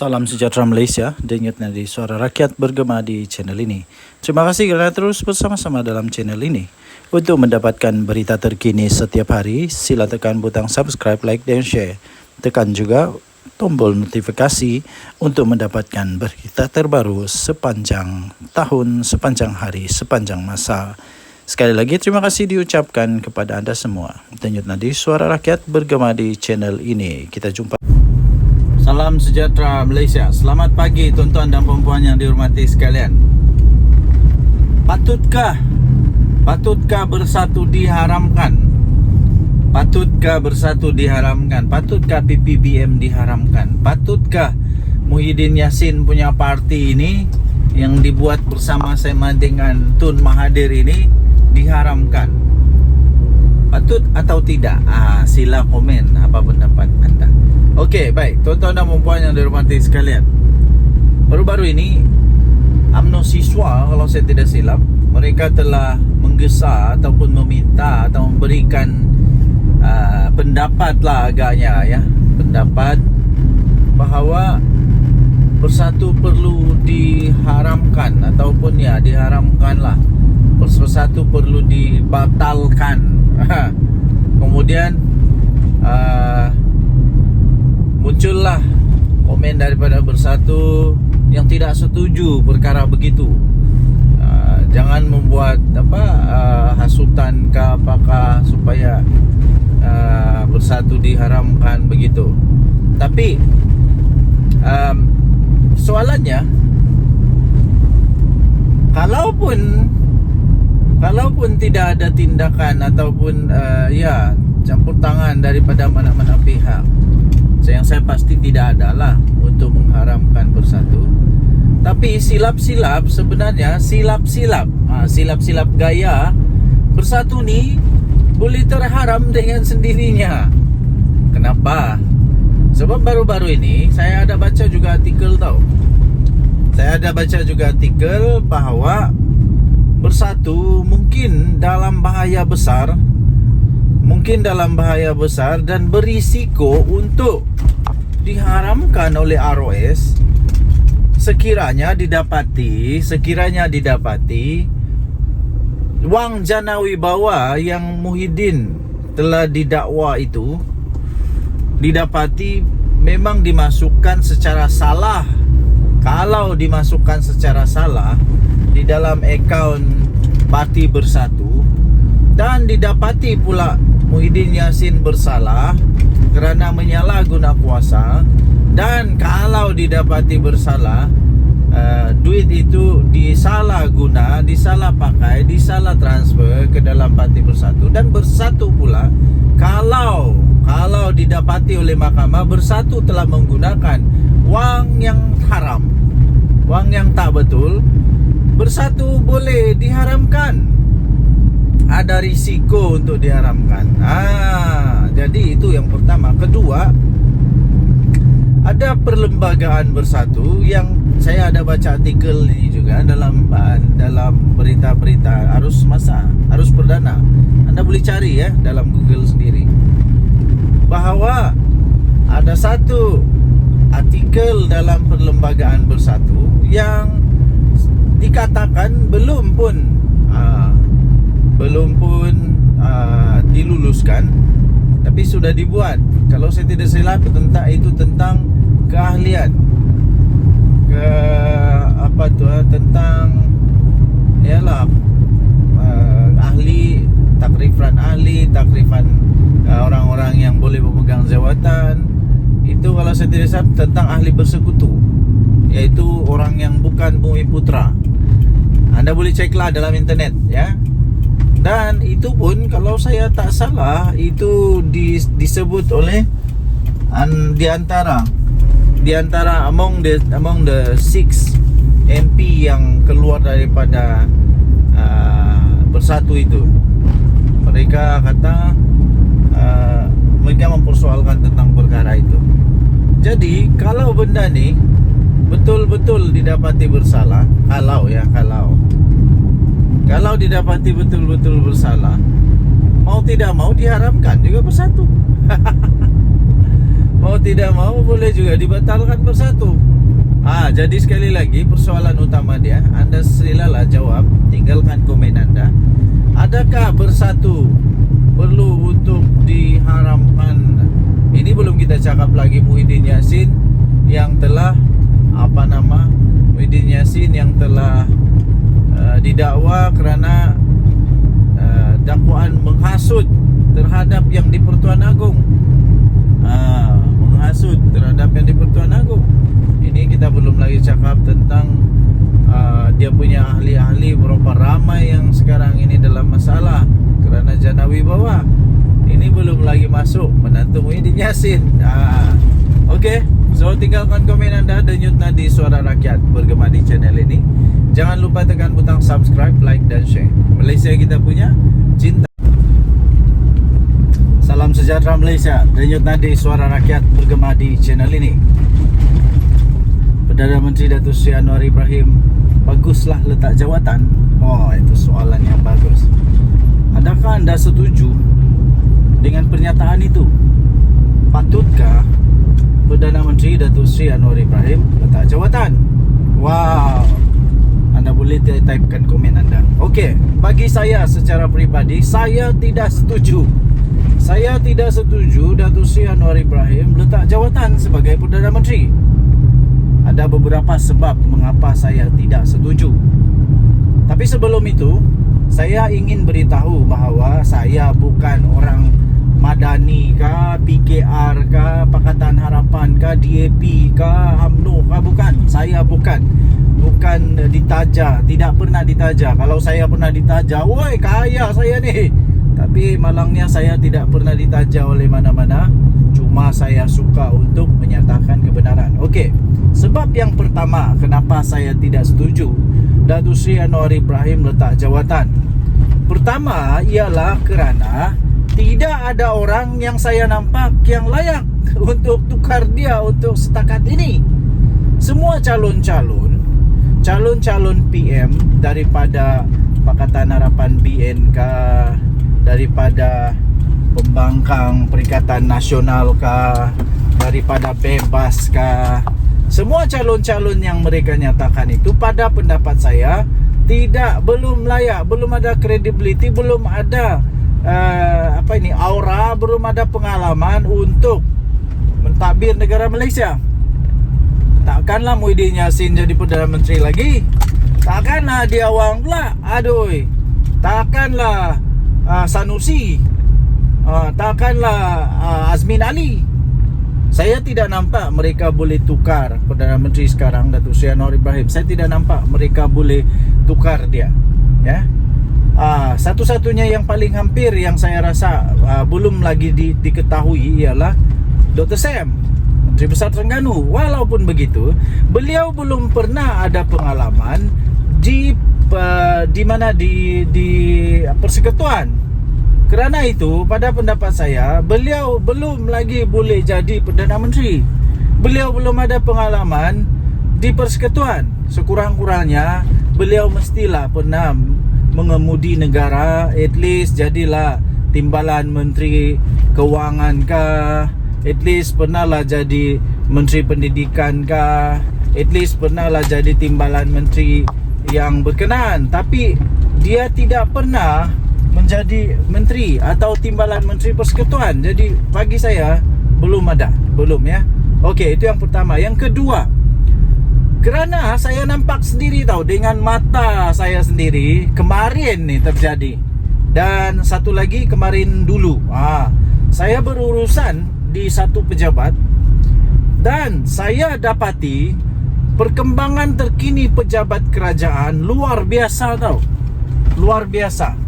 Salam sejahtera Malaysia, denyut nadi suara rakyat bergema di channel ini. Terima kasih kerana terus bersama-sama dalam channel ini. Untuk mendapatkan berita terkini setiap hari, sila tekan butang subscribe, like dan share. Tekan juga tombol notifikasi untuk mendapatkan berita terbaru sepanjang tahun, sepanjang hari, sepanjang masa. Sekali lagi terima kasih diucapkan kepada anda semua. Denyut nadi suara rakyat bergema di channel ini. Kita jumpa. Salam sejahtera Malaysia. Selamat pagi tuan-tuan dan puan-puan yang dihormati sekalian. Patutkah bersatu diharamkan? Patutkah bersatu diharamkan? Patutkah PPBM diharamkan? Patutkah Muhyiddin Yassin punya parti ini yang dibuat bersama-sama dengan Tun Mahathir ini diharamkan? Patut atau tidak? Sila komen apa pendapat anda. Okey, baik. Tuan-tuan dan puan-puan yang dihormati sekalian, baru-baru ini UMNO siswa, kalau saya tidak silap, mereka telah menggesa ataupun meminta atau memberikan pendapat lah agaknya ya, pendapat bahawa bersatu perlu diharamkan ataupun ya diharamkan lah, bersatu perlu dibatalkan. Kemudian muncullah komen daripada bersatu yang tidak setuju perkara begitu. Jangan membuat hasutan ke apakah supaya bersatu diharamkan begitu. Tapi soalannya, kalaupun tidak ada tindakan ataupun campur tangan daripada mana-mana pihak, yang saya pasti tidak adalah untuk mengharamkan bersatu. Tapi silap-silap sebenarnya, silap-silap gaya bersatu ni boleh terharam dengan sendirinya. Kenapa? Sebab baru-baru ini saya ada baca juga artikel bahawa bersatu mungkin dalam bahaya besar, dan berisiko untuk diharamkan oleh ROS sekiranya didapati wang jana wibawa yang Muhyiddin telah didakwa itu didapati memang dimasukkan secara salah. Kalau dimasukkan secara salah di dalam akaun Parti Bersatu dan didapati pula Muhyiddin Yassin bersalah kerana menyalahguna kuasa, dan kalau didapati bersalah, duit itu disalah pakai, disalah transfer ke dalam Parti Bersatu, dan Bersatu pula kalau didapati oleh mahkamah Bersatu telah menggunakan wang yang haram, wang yang tak betul, Bersatu boleh diharamkan. Ada risiko untuk diharamkan. Jadi itu yang pertama. Kedua, ada perlembagaan bersatu yang saya ada baca artikel ini juga dalam berita-berita arus perdana. Anda boleh cari ya dalam Google sendiri, bahawa ada satu artikel dalam perlembagaan bersatu yang dikatakan belum pun diluluskan, tapi sudah dibuat. Kalau saya tidak silap tentang keahlian takrifan orang-orang yang boleh memegang jawatan. Itu kalau saya tidak silap tentang ahli bersekutu, iaitu orang yang bukan Bumiputra. Anda boleh ceklah dalam internet ya. Dan itu pun kalau saya tak salah itu disebut oleh di antara among the 6 MP yang keluar daripada Bersatu itu. Mereka kata mereka mempersoalkan tentang perkara itu. Jadi kalau benda ni betul-betul didapati bersalah, kalau didapati betul-betul bersalah, mau tidak mau diharamkan juga Bersatu. Mau tidak mau boleh juga dibatalkan bersatu. Jadi sekali lagi persoalan utama dia, Anda silalah jawab, tinggalkan komen Anda. Adakah bersatu perlu untuk diharamkan? Ini belum kita cakap lagi Muhyiddin Yassin yang telah Muhyiddin Yassin yang telah didakwa kerana dakwaan menghasut terhadap yang di Pertuan Agong. Menghasut terhadap yang di Pertuan Agong. Ini kita belum lagi cakap tentang dia punya ahli-ahli, berapa ramai yang sekarang ini dalam masalah kerana jana wibawa. Ini belum lagi masuk menantu Muhyiddin Yassin. Okey, so tinggalkan komen Anda, denyut nadi Suara Rakyat bergema di channel ini. Jangan lupa tekan butang subscribe, like dan share. Malaysia kita punya, cinta. Salam sejahtera Malaysia, denyut nadi Suara Rakyat bergema di channel ini. Perdana Menteri Datuk Seri Anwar Ibrahim, baguslah letak jawatan. Itu soalan yang bagus. Adakah anda setuju dengan pernyataan itu? Patutkah Perdana Menteri Datuk Seri Anwar Ibrahim letak jawatan? Anda boleh typekan komen anda. Okey, bagi saya secara peribadi, saya tidak setuju. Saya tidak setuju Datuk Seri Anwar Ibrahim letak jawatan sebagai Perdana Menteri. Ada beberapa sebab mengapa saya tidak setuju. Tapi sebelum itu, saya ingin beritahu bahawa saya bukan orang Madani kah, PKR kah, Pakatan Harapan kah, DAP kah, UMNO kah, bukan. Saya bukan ditaja, tidak pernah ditaja. Kalau saya pernah ditaja, woi kaya saya ni. Tapi malangnya saya tidak pernah ditaja oleh mana-mana. Cuma saya suka untuk menyatakan kebenaran. Okey, sebab yang pertama kenapa saya tidak setuju Datuk Seri Anwar Ibrahim letak jawatan. Pertama ialah kerana tidak ada orang yang saya nampak yang layak untuk tukar dia untuk setakat ini. Semua calon-calon PM daripada Pakatan Harapan BN kah, daripada Pembangkang Perikatan Nasional kah, daripada Bebas kah, semua calon-calon yang mereka nyatakan itu pada pendapat saya belum layak, belum ada credibility, belum ada aura, belum ada pengalaman untuk mentadbir negara Malaysia. Takkanlah Muhyiddin Yassin jadi Perdana Menteri lagi. Takkanlah dia Wang pula. Takkanlah Sanusi. Takkanlah Azmin Ali. Saya tidak nampak mereka boleh tukar Perdana Menteri sekarang, Datuk Seri Anwar Ibrahim. Saya tidak nampak mereka boleh tukar dia. Ya. Satu-satunya yang paling hampir yang saya rasa belum lagi diketahui ialah Dr. Sam, Menteri Besar Terengganu. Walaupun begitu, beliau belum pernah ada pengalaman di persekutuan. Kerana itu, pada pendapat saya, beliau belum lagi boleh jadi Perdana Menteri. Beliau belum ada pengalaman di persekutuan. Sekurang-kurangnya, beliau mestilah pernah mengemudi negara. At least jadilah Timbalan Menteri Kewangan kah, at least pernahlah jadi Menteri Pendidikan kah, at least pernahlah jadi Timbalan Menteri yang berkenaan. Tapi dia tidak pernah menjadi menteri atau timbalan menteri persekutuan. Jadi bagi saya belum ya. Okey, itu yang pertama. Yang kedua, kerana saya nampak sendiri dengan mata saya sendiri kemarin ni terjadi. Dan satu lagi kemarin dulu. Saya berurusan di satu pejabat dan saya dapati perkembangan terkini pejabat kerajaan luar biasa luar biasa.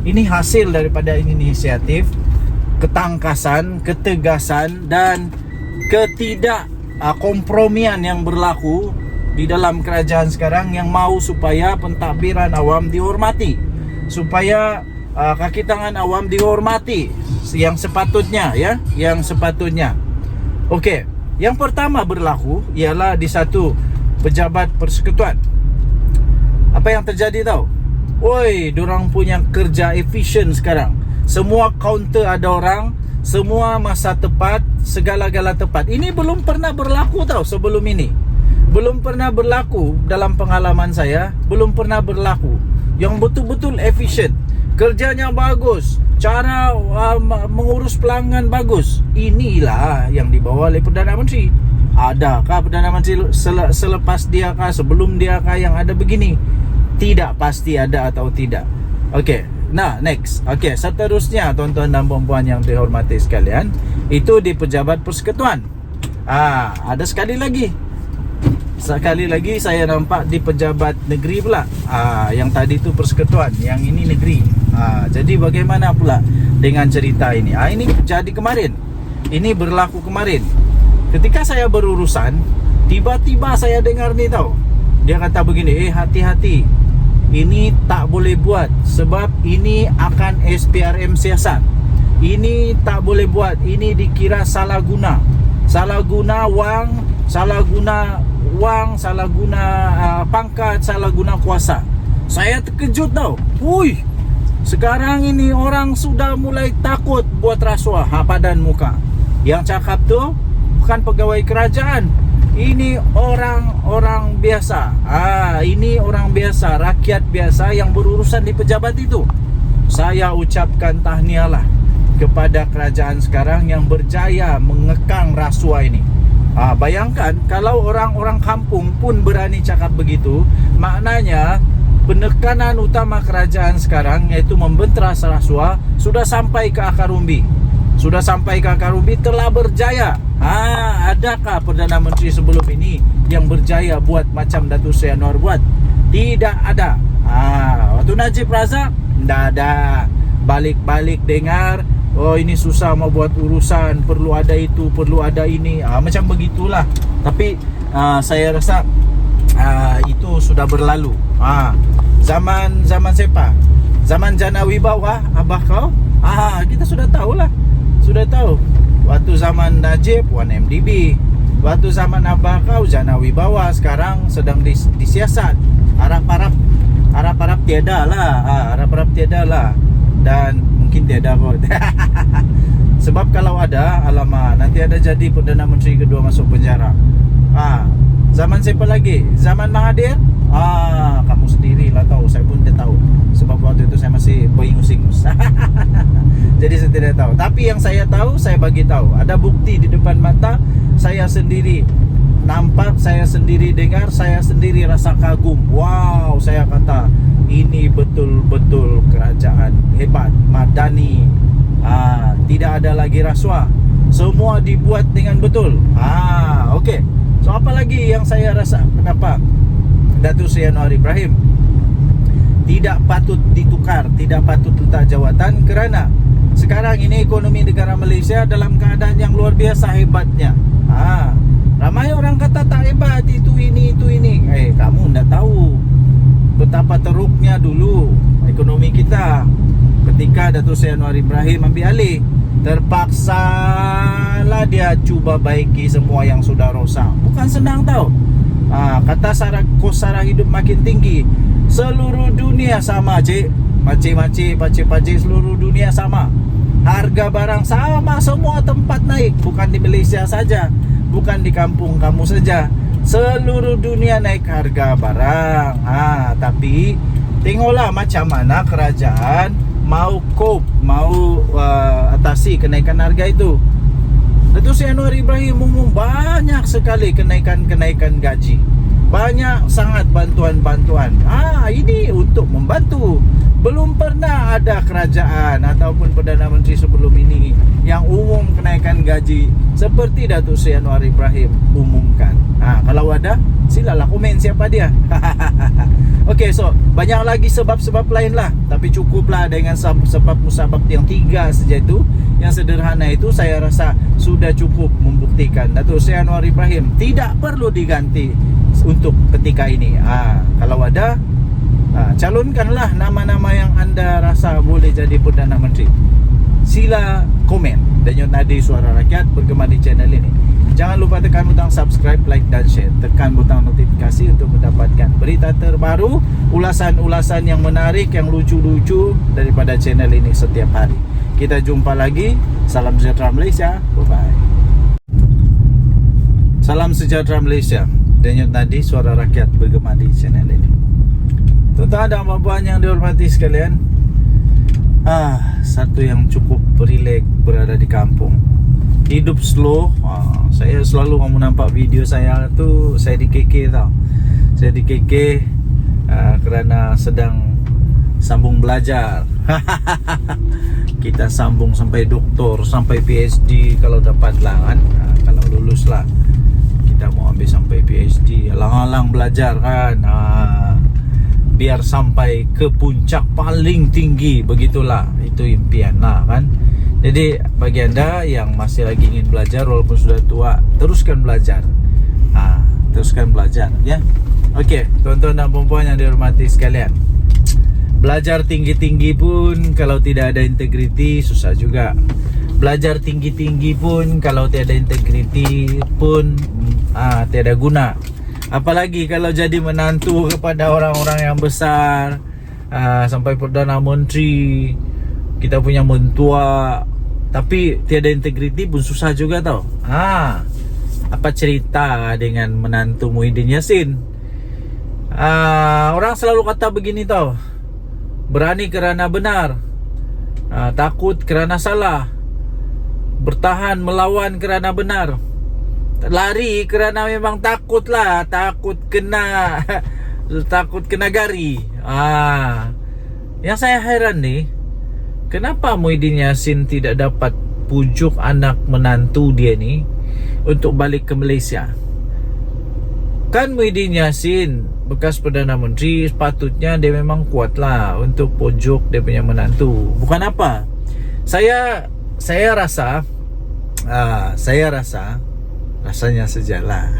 Ini hasil daripada inisiatif, ketangkasan, ketegasan dan kompromian yang berlaku di dalam kerajaan sekarang yang mahu supaya pentadbiran awam dihormati, supaya kaki tangan awam dihormati yang sepatutnya, ya, yang sepatutnya. Okey, yang pertama berlaku ialah di satu pejabat persekutuan. Apa yang terjadi diorang punya kerja efisien sekarang. Semua kaunter ada orang, semua masa tepat, segala-gala tepat. Ini belum pernah berlaku tau sebelum ini. Belum pernah berlaku dalam pengalaman saya. Belum pernah berlaku yang betul-betul efisien, kerjanya bagus, cara mengurus pelanggan bagus. Inilah yang dibawa oleh Perdana Menteri. Adakah Perdana Menteri selepas dia kah, sebelum dia kah yang ada begini? Tidak pasti ada atau tidak. Okey, nah next. Okey, seterusnya tuan-tuan dan puan-puan yang dihormati sekalian, itu di Pejabat Persekutuan. Ada sekali lagi saya nampak di Pejabat Negeri pula. Yang tadi tu Persekutuan, yang ini negeri. Jadi bagaimana pula dengan cerita ini? Ini jadi kemarin. Ini berlaku kemarin. Ketika saya berurusan, tiba-tiba saya dengar ni tau. Dia kata begini, hati-hati. Ini tak boleh buat sebab ini akan SPRM siasat. Ini tak boleh buat, ini dikira salah guna. Salah guna wang, salah guna pangkat, salah guna kuasa. Saya terkejut tau. Sekarang ini orang sudah mulai takut buat rasuah. Padan muka. Yang cakap tu bukan pegawai kerajaan. Ini orang biasa. Ini orang biasa, rakyat biasa yang berurusan di pejabat itu. Saya ucapkan tahniahlah kepada kerajaan sekarang yang berjaya mengekang rasuah ini. Bayangkan kalau orang-orang kampung pun berani cakap begitu, maknanya penekanan utama kerajaan sekarang, iaitu membenteras rasuah, sudah sampai ke akar umbi. Telah berjaya. Adakah Perdana Menteri sebelum ini yang berjaya buat macam Datuk Seri Anwar buat? Tidak ada. Waktu Najib Razak, tidak ada. Balik-balik dengar, ini susah mau buat urusan, perlu ada itu, perlu ada ini, macam begitulah. Tapi saya rasa itu sudah berlalu. Zaman siapa? Zaman Jana Wibawa, abah kau? Kita sudah tahulah. Sudah tahu. Waktu zaman Najib, 1MDB. Waktu zaman abah kau, Jana Wibawa. Sekarang sedang disiasat. Harap-harap tiada lah. Dan mungkin tiada kot. Sebab kalau ada, alamak, nanti ada jadi Perdana Menteri kedua masuk penjara. Zaman siapa lagi? Zaman Mahathir? Kamu sendiri lah tahu. Saya pun tidak tahu. Sebab waktu itu saya masih beringus-ingus. Jadi saya tidak tahu. Tapi yang saya tahu, saya bagi tahu. Ada bukti di depan mata. Saya sendiri nampak, saya sendiri dengar, saya sendiri rasa kagum. Wow, saya kata ini betul-betul kerajaan hebat, madani. Tidak ada lagi rasuah. Semua dibuat dengan betul. Okey. So apa lagi yang saya rasa kenapa Datuk Seri Anwar Ibrahim tidak patut ditukar, tidak patut letak jawatan, kerana sekarang ini ekonomi negara Malaysia dalam keadaan yang luar biasa hebatnya. Ramai orang kata tak hebat, itu ini. Kamu tidak tahu betapa teruknya dulu ekonomi kita ketika Datuk Seri Anwar Ibrahim ambil alih. Terpaksalah dia cuba baiki semua yang sudah rosak. Bukan senang tau. Kata kos sara hidup makin tinggi. Seluruh dunia sama, cik. Pakcik seluruh dunia sama. Harga barang sama, semua tempat naik. Bukan di Malaysia saja, bukan di kampung kamu saja. Seluruh dunia naik harga barang. Tapi tengoklah macam mana kerajaan mau cope, mau atasi kenaikan harga itu. Datuk Seri Anwar Ibrahim umum banyak sekali kenaikan gaji. Banyak sangat bantuan-bantuan. Ini untuk membantu. Belum pernah ada kerajaan ataupun Perdana Menteri sebelum ini yang umum kenaikan gaji seperti Datuk Seri Anwar Ibrahim umumkan. Kalau ada, silalah komen siapa dia. Okey, so banyak lagi sebab-sebab lain lah. Tapi cukuplah dengan sebab musabab yang 3 saja itu. Yang sederhana itu saya rasa sudah cukup membuktikan Datuk Seri Anwar Ibrahim tidak perlu diganti untuk ketika ini. Kalau ada, calonkanlah nama-nama yang anda rasa boleh jadi Perdana Menteri. Sila komen. Denyut Nadi Suara Rakyat bergema di channel ini. Jangan lupa tekan butang subscribe, like dan share. Tekan butang notifikasi untuk mendapatkan berita terbaru, ulasan-ulasan yang menarik, yang lucu-lucu daripada channel ini setiap hari. kita jumpa lagi. Salam sejahtera Malaysia. Bye-bye. Salam sejahtera Malaysia. Denyut nadi suara rakyat bergema di channel ini. Tuan-tuan dan puan yang dihormati sekalian, satu yang cukup rileks berada di kampung. Hidup slow. Saya selalu kamu nampak video saya tu, saya di KK tau. Saya di KK kerana sedang sambung belajar. Kita sambung sampai doktor, sampai PhD kalau dapat lah kan. Kalau lulus lah, kita mau ambil sampai PhD. Alang-alang belajar kan, biar sampai ke puncak paling tinggi. Begitulah, itu impian lah kan. Jadi bagi anda yang masih lagi ingin belajar walaupun sudah tua, teruskan belajar. Teruskan belajar ya. Okey, tuan-tuan dan puan yang dihormati sekalian, belajar tinggi-tinggi pun kalau tidak ada integriti susah juga. Belajar tinggi-tinggi pun kalau tiada integriti pun tiada guna. Apalagi kalau jadi menantu kepada orang-orang yang besar, sampai Perdana Menteri, kita punya mentua, tapi tiada integriti pun susah juga tau. Apa cerita dengan menantu Muhyiddin Yassin? Orang selalu kata begini tau, berani kerana benar, takut kerana salah, bertahan melawan kerana benar, lari kerana memang takut lah, takut kena takut kena gari. Yang saya heran nih, kenapa Muhyiddin Yassin tidak dapat pujuk anak menantu dia ni untuk balik ke Malaysia? Kan Muhyiddin Yassin bekas Perdana Menteri, sepatutnya dia memang kuat lah untuk pujuk dia punya menantu. Bukan apa, saya rasa rasanya sajalah.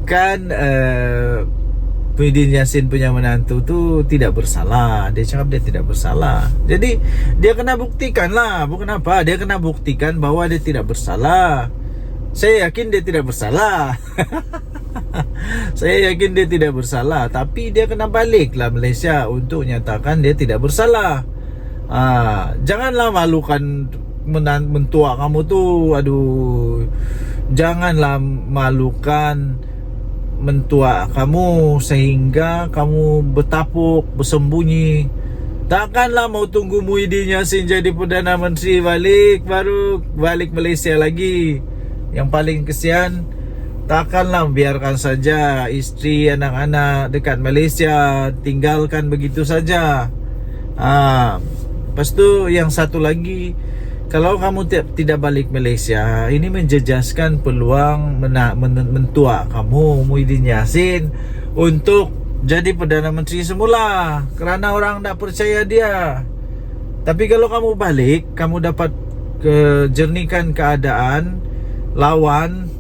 Kan Muhyiddin Yassin punya menantu tu tidak bersalah. Dia cakap dia tidak bersalah. Jadi dia kena buktikan lah. Bukan apa, dia kena buktikan bahwa dia tidak bersalah. Saya yakin dia tidak bersalah. Saya yakin dia tidak bersalah. Tapi dia kena balik lah Malaysia untuk nyatakan dia tidak bersalah. Janganlah malukan mentua kamu tu. Aduh, janganlah malukan mentua kamu sehingga kamu bertapuk, bersembunyi. Takkanlah mau tunggu Muhyiddin Yassin jadi Perdana Menteri balik, baru balik Malaysia lagi. Yang paling kesian, takkanlah biarkan saja isteri, anak-anak dekat Malaysia, tinggalkan begitu saja. Lepas tu yang satu lagi, kalau kamu tidak balik Malaysia, ini menjejaskan peluang mentua kamu Muhyiddin Yassin untuk jadi Perdana Menteri semula, kerana orang tak percaya dia. Tapi kalau kamu balik, kamu dapat jernihkan keadaan. Lawan,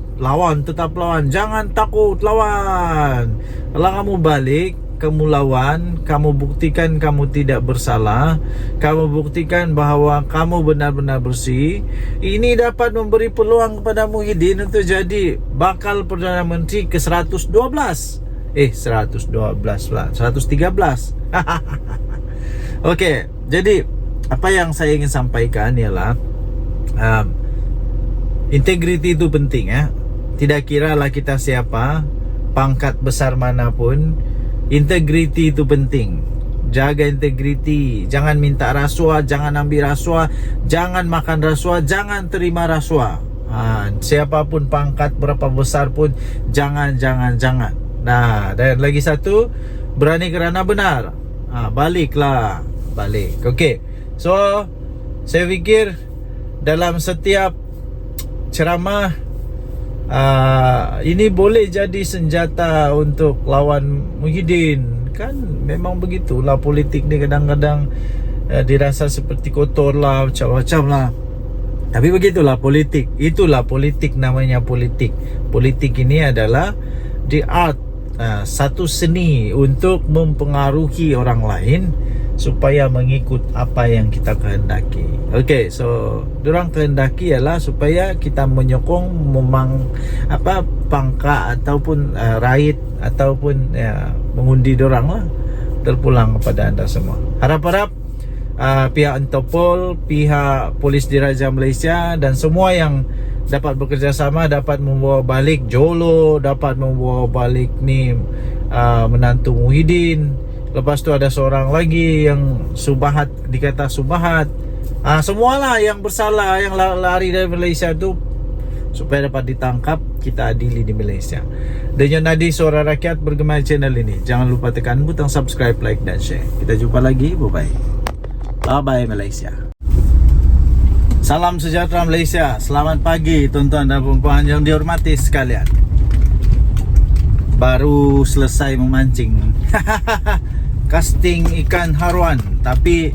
tetap lawan. Jangan takut, lawan. Kalau kamu balik, kamu lawan, kamu buktikan kamu tidak bersalah, kamu buktikan bahawa kamu benar-benar bersih. Ini dapat memberi peluang kepada Muhyiddin untuk jadi bakal Perdana Menteri ke 112. 112 lah, 113. Okey, jadi apa yang saya ingin sampaikan ialah integriti itu penting ya. Tidak kiralah kita siapa, pangkat besar manapun, integriti itu penting. Jaga integriti, jangan minta rasuah, jangan ambil rasuah, jangan makan rasuah, jangan terima rasuah. Siapapun pangkat berapa besar pun jangan. Nah, dan lagi satu, berani kerana benar. Baliklah, balik. Okey. So, saya fikir dalam setiap ceramah ini boleh jadi senjata untuk lawan Muhyiddin. Kan memang begitulah politik ni, kadang-kadang dirasa seperti kotor lah, macam-macam lah. Tapi begitulah politik. Itulah politik, namanya politik. Politik ini adalah the art, satu seni untuk mempengaruhi orang lain supaya mengikut apa yang kita kehendaki. Okey, so dorang kehendaki ialah supaya kita menyokong pangkat ataupun raid ataupun mengundi dorang lah. Terpulang kepada anda semua. Harap-harap pihak Interpol, pihak Polis Diraja Malaysia dan semua yang dapat bekerjasama dapat membawa balik Jolo, dapat membawa balik ni menantu Muhyiddin. Lepas tu ada seorang lagi yang Subahat, dikata Subahat. Semualah yang bersalah yang lari dari Malaysia tu supaya dapat ditangkap, kita adili di Malaysia. Denyut nadi suara rakyat bergema channel ini. Jangan lupa tekan butang subscribe, like dan share. Kita jumpa lagi. Bye bye Malaysia. Salam sejahtera Malaysia. Selamat pagi tuan-tuan dan puan-puan yang dihormati sekalian. Baru selesai memancing. Casting ikan haruan, tapi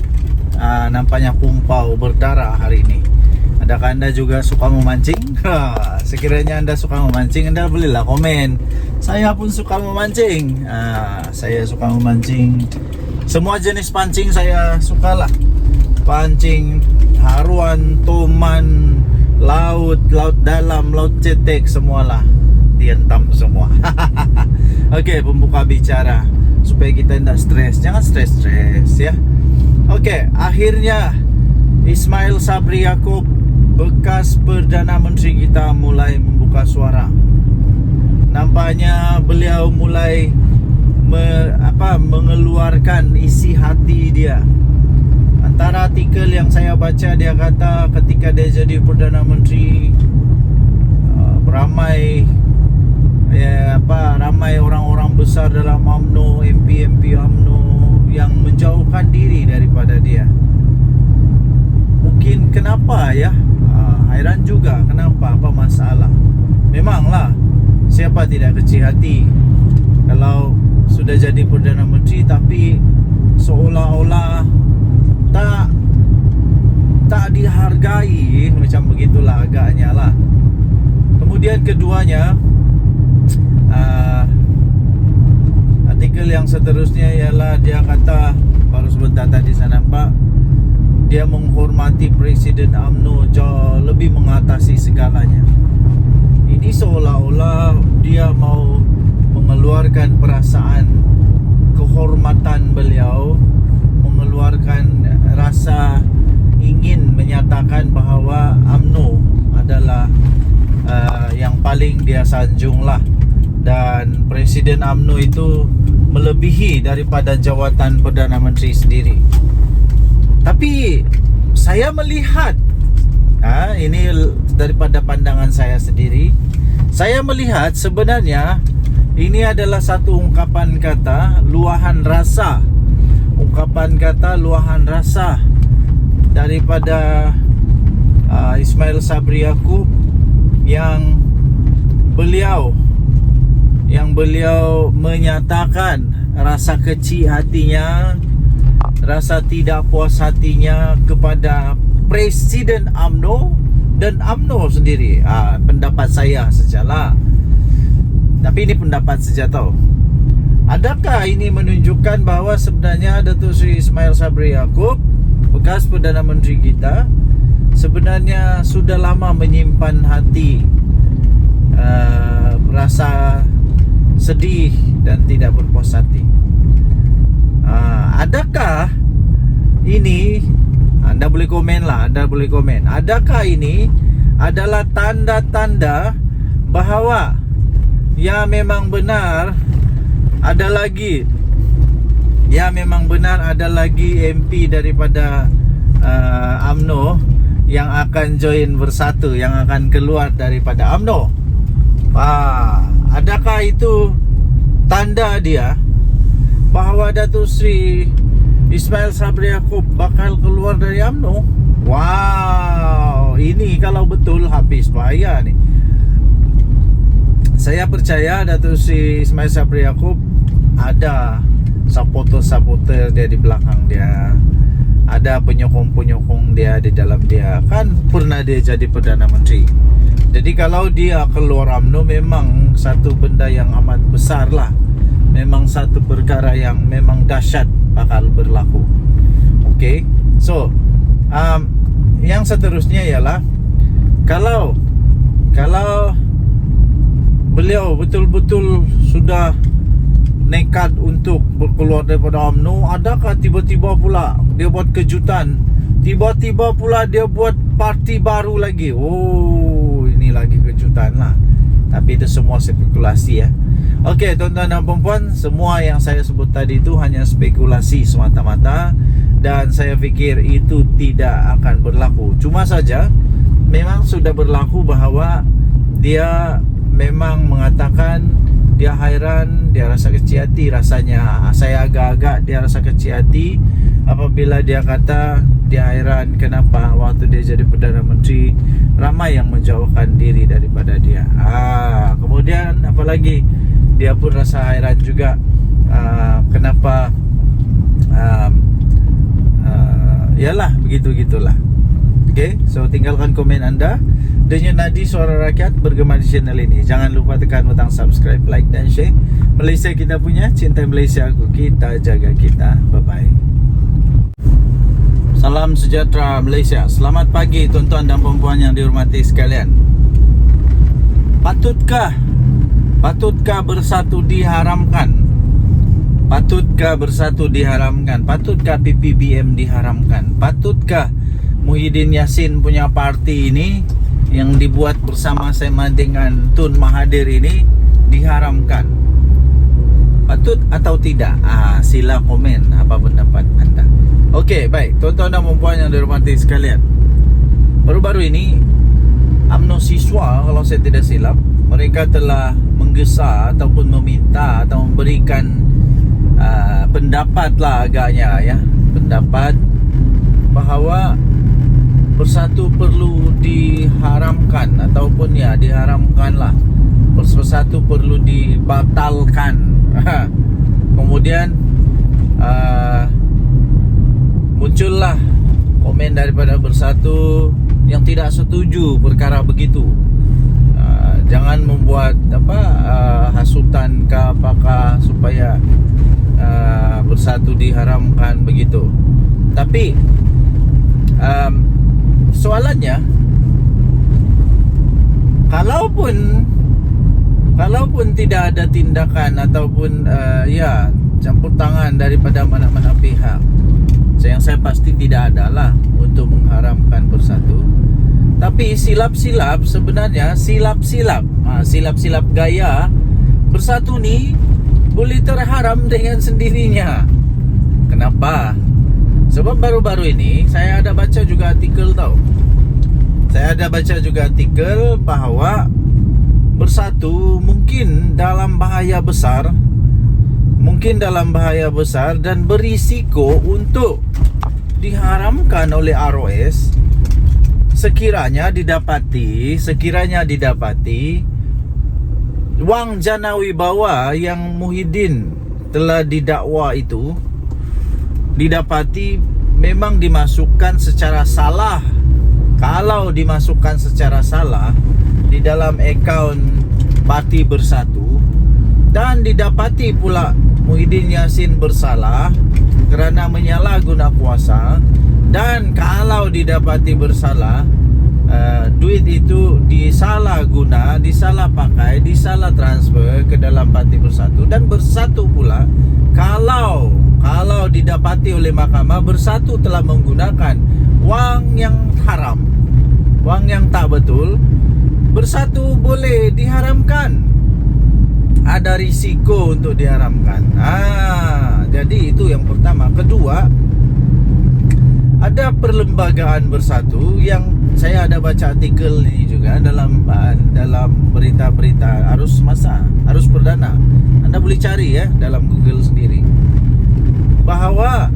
nampaknya kumpau berdarah hari ini. Adakah anda juga suka memancing? Sekiranya anda suka memancing, anda bolehlah komen. Saya pun suka memancing. Saya suka memancing. Semua jenis pancing saya sukalah. Pancing haruan, toman, laut dalam, laut cetek, semualah dihentam semua. Okey, pembuka bicara supaya kita tidak stres. Jangan stres ya. Okey, akhirnya Ismail Sabri Yaakob, bekas Perdana Menteri kita, mulai membuka suara. Nampaknya beliau mulai mengeluarkan isi hati dia. Antara artikel yang saya baca, dia kata ketika dia jadi Perdana Menteri, ramai orang-orang besar dalam UMNO, MP UMNO yang menjauhkan diri daripada dia. Mungkin kenapa ya? Hairan juga kenapa, apa masalah. Memanglah siapa tidak kecil hati kalau sudah jadi Perdana Menteri tapi seolah-olah tak dihargai, macam begitulah agaknya lah. Kemudian keduanya, artikel yang seterusnya ialah dia kata, baru sebentar tadi saya nampak, dia menghormati Presiden UMNO jauh lebih mengatasi segalanya. Ini seolah-olah dia mau mengeluarkan perasaan kehormatan beliau, mengeluarkan rasa ingin menyatakan bahawa UMNO adalah yang paling dia sanjung lah. Dan Presiden UMNO itu melebihi daripada jawatan Perdana Menteri sendiri. Tapi saya melihat, ini daripada pandangan saya sendiri, saya melihat sebenarnya ini adalah satu ungkapan kata luahan rasa. Ungkapan kata luahan rasa daripada Ismail Sabri Yaakob yang beliau menyatakan rasa kecil hatinya, rasa tidak puas hatinya kepada Presiden UMNO dan UMNO sendiri. Pendapat saya sajalah. Tapi ini pendapat saja tau. Adakah ini menunjukkan bahawa sebenarnya Datuk Seri Ismail Sabri Yaakob, bekas Perdana Menteri kita, sebenarnya sudah lama menyimpan hati rasa sedih dan tidak berpuas hati? Adakah ini, anda boleh komen lah, anda boleh komen, adakah ini adalah tanda-tanda bahawa ya memang benar ada lagi MP daripada UMNO yang akan join bersatu, yang akan keluar daripada UMNO? Adakah itu tanda dia bahawa Datuk Seri Ismail Sabri Yaakob bakal keluar dari UMNO? Wow, ini kalau betul habis bahaya nih. Saya percaya Datuk Seri Ismail Sabri Yaakob ada supporter dia di belakang dia, ada penyokong-penyokong dia di dalam dia. Kan pernah dia jadi Perdana Menteri. Jadi kalau dia keluar UMNO memang satu benda yang amat besar lah. Memang satu perkara yang memang dahsyat bakal berlaku. Okay, so yang seterusnya ialah kalau beliau betul-betul sudah nekat untuk keluar daripada UMNO. Adakah tiba-tiba pula dia buat kejutan, tiba-tiba pula dia buat parti baru lagi? Oh, ini lagi kejutan lah. Tapi itu semua spekulasi ya. Okey, tuan-tuan dan puan-puan, semua yang saya sebut tadi itu hanya spekulasi semata-mata, dan saya fikir itu tidak akan berlaku. Cuma saja memang sudah berlaku bahawa dia memang mengatakan dia hairan, dia rasa kecil hati. Rasanya saya agak-agak dia rasa kecil hati apabila dia kata dia hairan kenapa waktu dia jadi Perdana Menteri ramai yang menjauhkan diri daripada dia. Kemudian apalagi dia pun rasa hairan juga kenapa yalah begitu-gitulah. Okay, so tinggalkan komen anda. Denyut nadi suara rakyat bergema di channel ini. Jangan lupa tekan butang subscribe, like dan share. Malaysia kita punya, cinta Malaysia aku, kita jaga kita. Bye-bye. Salam sejahtera Malaysia. Selamat pagi tuan-tuan dan puan-puan yang dihormati sekalian. Patutkah bersatu diharamkan? Patutkah bersatu diharamkan? Patutkah PPBM diharamkan? Patutkah Muhyiddin Yassin punya parti ini yang dibuat bersama-sama dengan Tun Mahathir ini diharamkan? Patut atau tidak? Sila komen apa pendapat anda. Okey, baik tuan-tuan dan puan-puan yang dihormati sekalian. Baru-baru ini UMNO siswa, kalau saya tidak silap, mereka telah menggesa ataupun meminta atau memberikan pendapat lah agaknya ya, pendapat bahawa bersatu perlu diharamkan ataupun ya diharamkan lah, bersatu perlu dibatalkan. Kemudian muncullah komen daripada bersatu yang tidak setuju perkara begitu. Jangan membuat hasutan ke apakah supaya bersatu diharamkan begitu. Tapi soalannya, kalaupun tidak ada tindakan ataupun campur tangan daripada mana-mana pihak, yang saya pasti tidak ada lah untuk mengharamkan bersatu. Tapi silap-silap sebenarnya, silap-silap gaya bersatu ni boleh terharam dengan sendirinya. Kenapa? Sebab baru-baru ini saya ada baca juga artikel tau. Saya ada baca juga artikel bahawa bersatu mungkin dalam bahaya besar, dan berisiko untuk diharamkan oleh ROS sekiranya didapati wang jana wibawa yang Muhyiddin telah didakwa itu didapati memang dimasukkan secara salah. Kalau dimasukkan secara salah di dalam akaun Parti Bersatu dan didapati pula Muhyiddin Yassin bersalah kerana menyalahguna kuasa, dan kalau didapati bersalah, duit itu disalah pakai, disalah transfer ke dalam Parti Bersatu, dan Bersatu pula kalau didapati oleh mahkamah Bersatu telah menggunakan wang yang haram, wang yang tak betul, Bersatu boleh diharamkan. Ada risiko untuk diharamkan. Jadi itu yang pertama. Kedua, ada perlembagaan Bersatu yang saya ada baca artikel ini juga dalam berita-berita arus perdana. Anda boleh cari ya dalam Google sendiri, bahawa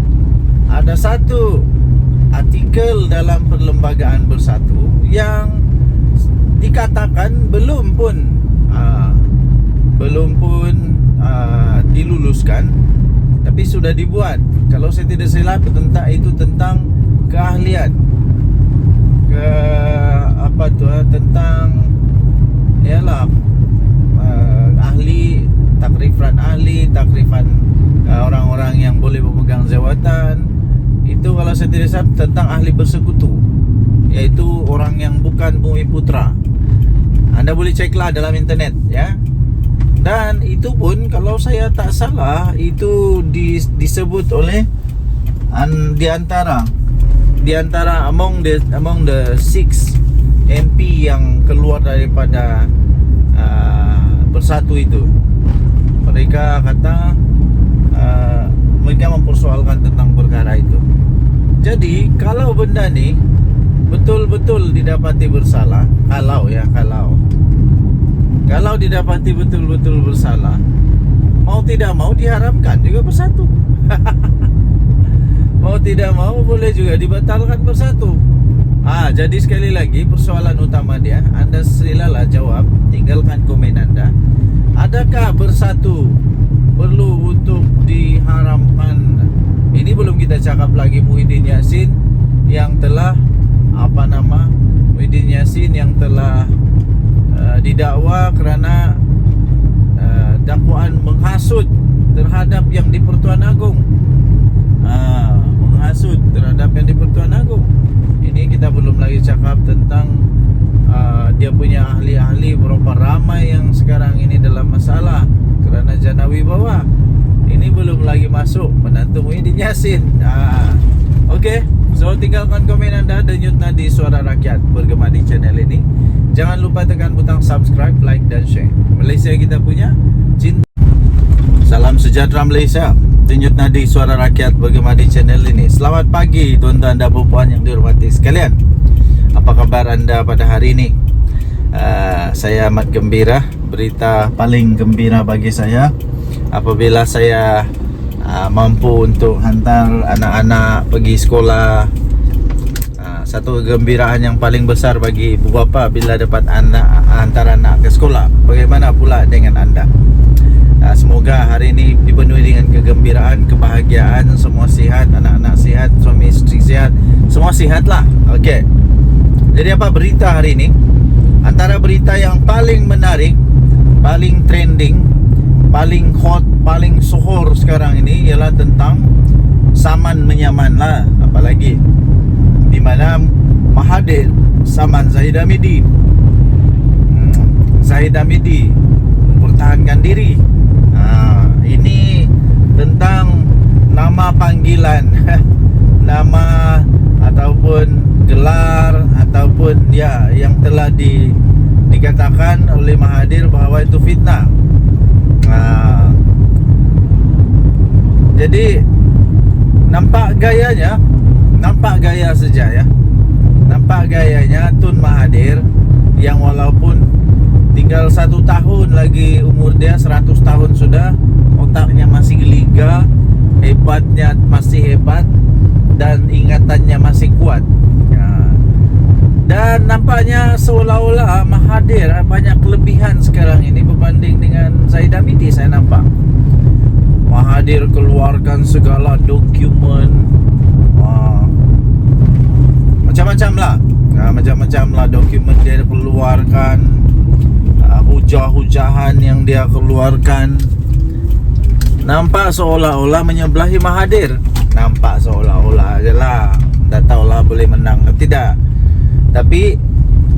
ada satu artikel dalam perlembagaan Bersatu yang dikatakan belum pun diluluskan, tapi sudah dibuat. Kalau saya tidak silap tentang keahlian tentang takrifan orang-orang yang boleh memegang jawatan. Itu kalau saya tidak salah tentang ahli bersekutu, iaitu orang yang bukan Bumi Putra. Anda boleh ceklah dalam internet ya. Dan itu pun kalau saya tak salah itu disebut oleh di antara among the 6 MP yang keluar daripada Bersatu itu. Mereka kata mereka mempersoalkan tentang perkara itu. Jadi kalau benda ni betul-betul didapati bersalah, kalau didapati betul-betul bersalah, mau tidak mau diharamkan juga Bersatu. Mau tidak mau boleh juga dibatalkan Bersatu. Jadi sekali lagi persoalan utama dia, Anda silalah jawab, tinggalkan komen Anda. Adakah Bersatu perlu untuk diharamkan? Ini belum kita cakap lagi Muhyiddin Yassin yang telah Muhyiddin Yassin yang telah didakwa kerana dakwaan menghasut terhadap yang di Pertuan Agong. Menghasut terhadap yang di Pertuan Agong. Ini kita belum lagi cakap tentang dia punya ahli-ahli, berapa ramai yang sekarang ini dalam masalah kerana jana wibawa. Ini belum lagi masuk menantu Muhyiddin Yassin. Okey, so tinggalkan komen Anda, denyut nadi Suara Rakyat bergema di channel ini. Jangan lupa tekan butang subscribe, like dan share. Malaysia kita punya, cinta. Salam sejahtera Malaysia. Denyut nadi Suara Rakyat bergema di channel ini. Selamat pagi tuan-tuan dan puan yang dihormati sekalian. Apa khabar anda pada hari ini? Saya amat gembira. Berita paling gembira bagi saya apabila saya mampu untuk hantar anak-anak pergi sekolah. Satu kegembiraan yang paling besar bagi ibu bapa bila dapat hantar anak ke sekolah. Bagaimana pula dengan anda? Semoga hari ini dipenuhi dengan kegembiraan, kebahagiaan, semua sihat, anak-anak sihat, suami isteri sihat, semua sihatlah. Okey. Jadi apa berita hari ini? Antara berita yang paling menarik, paling trending, paling hot, paling sohor sekarang ini ialah tentang saman menyaman lah. Apalagi di mana Mahathir saman Zahid Hamidi. Zahid Hamidi mempertahankan diri. Ini tentang nama panggilan nama ataupun gelar ataupun yang telah dikatakan oleh Mahathir bahawa itu fitnah. Jadi nampak gaya saja ya. Nampak gayanya Tun Mahathir yang walaupun tinggal 1 tahun lagi umur dia, 100 tahun sudah, otaknya masih geliga, hebatnya masih hebat, dan ingatannya masih kuat. Dan nampaknya seolah-olah Mahathir banyak kelebihan sekarang ini berbanding dengan Zahid Hamidi. Saya nampak Mahathir keluarkan segala dokumen, macam-macam lah dokumen dia keluarkan, hujah-hujahan yang dia keluarkan. Nampak seolah-olah menyebelahi Mahathir. Nampak seolah-olah je lah. Tak tahulah boleh menang atau tidak. Tapi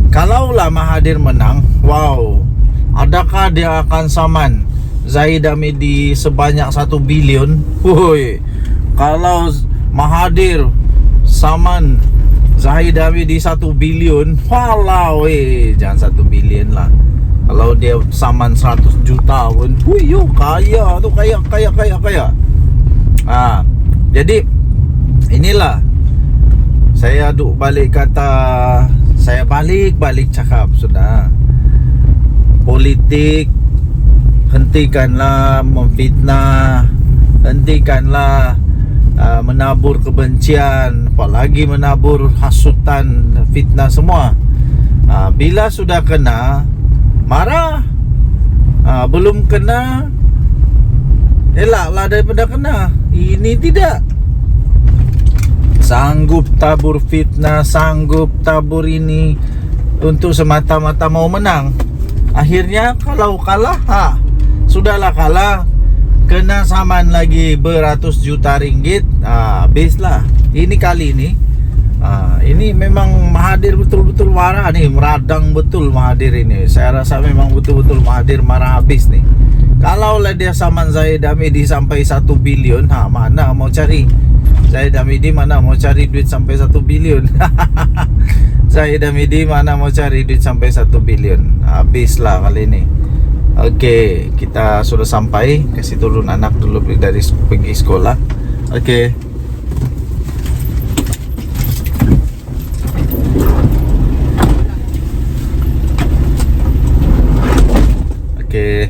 kalaulah Mahathir menang, wow, adakah dia akan saman Zahid Hamidi sebanyak 1 bilion? Kalau Mahathir saman Zahid Hamidi 1 bilion, walau jangan 1 bilion lah. Kalau dia saman 100 juta pun, kaya tu, kaya. Jadi inilah saya duk balik kata, saya balik cakap sudah. Politik, hentikanlah memfitnah, hentikanlah menabur kebencian, apalagi menabur hasutan, fitnah semua. Bila sudah kena, marah. Belum kena, elaklah daripada kena. Ini tidak. Sanggup tabur fitnah, sanggup tabur ini untuk semata-mata mau menang. Akhirnya kalau kalah, sudahlah kalah, kena saman lagi beratus juta ringgit, habislah. Ini kali ini ini memang Mahathir betul-betul marah nih, meradang betul Mahathir ini. Saya rasa memang betul-betul Mahathir marah habis nih. Kalau lah dia saman Zaid Hamidi sampai 1 bilion, mana mau cari Zaid Hamidi, mana mau cari duit sampai 1 bilion. Zaid Hamidi mana mau cari duit sampai 1 bilion. Habislah kali ini. Oke, kita sudah sampai. Kasih turun anak dulu dari pergi sekolah. Oke. Oke,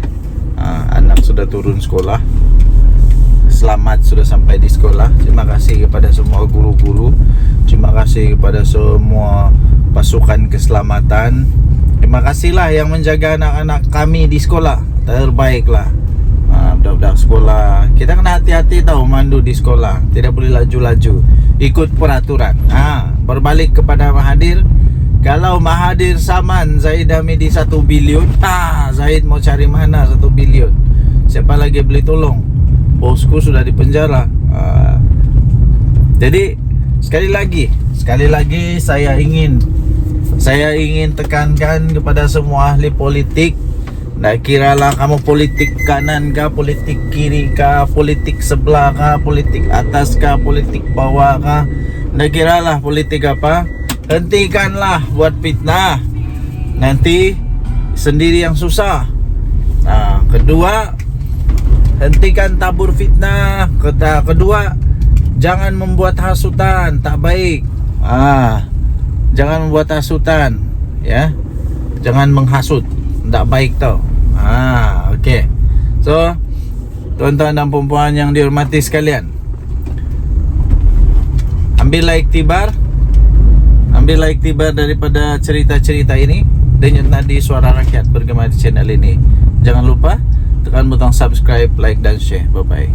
anak sudah turun sekolah. Selamat sudah sampai di sekolah. Terima kasih kepada semua guru-guru. Terima kasih kepada semua pasukan keselamatan. Terima kasihlah yang menjaga anak-anak kami di sekolah. Terbaiklah. Budak-budak sekolah, kita kena hati-hati tahu mandu di sekolah. Tidak boleh laju-laju. Ikut peraturan. Berbalik kepada Mahathir. Kalau Mahathir saman Zaid Hamidi 1 bilion, Zaid mau cari mana 1 bilion? Siapa lagi beli tolong? Bosku sudah di penjara. Jadi sekali lagi saya ingin tekankan kepada semua ahli politik. Tak kiralah kamu politik kanan kah, politik kiri kah, politik sebelah kah, politik atas kah, politik bawah kah, tak kiralah politik apa. Hentikanlah buat fitnah. Nanti sendiri yang susah. Kedua, hentikan tabur fitnah. Kedua, jangan membuat hasutan, tak baik. Jangan membuat hasutan, ya. Jangan menghasut, tak baik tau. Okey. So, tuan-tuan dan puan-puan yang dihormati sekalian, ambillah iktibar daripada cerita-cerita ini. Denyut nadi suara rakyat bergema di channel ini. Jangan lupa tekan butang subscribe, like dan share. Bye bye.